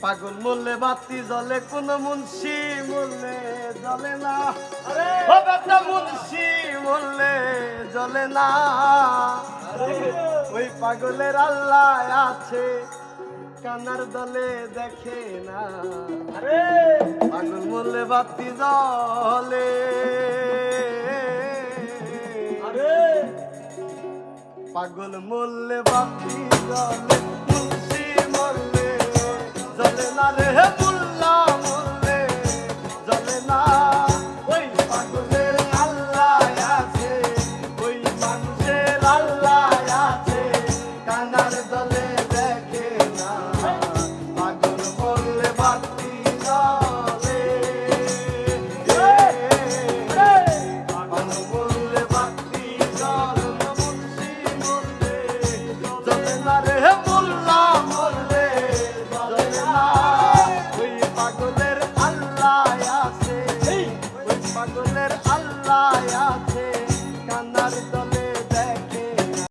পাগল মরলে বাতি জ্বলে, কোন মুন্সি মরলে জ্বলে না। ও বেটা মুন্সি মরলে জ্বলে না। ওই পাগলের আল্লাহ আছে, কানার দলে দেখে না। পাগল মরলে বাতি জ্বলে, পাগল মরলে বাতি জ্বলে, মুন্সি মরলে জ্বলে না রে, মুল্লা মরলে জ্বলে না। ওই পাগলের আল্লাহ আছে, ওই মানুষের আল্লাহ আছে, কানার দলে দেখে না। পাগল মরলে বাতি জ্বলে, পাগল মরলে বাতি জ্বলে, মুন্সি মরলে জ্বলে না রে, মুল্লা মরলে জ্বলে না। ওই পাগল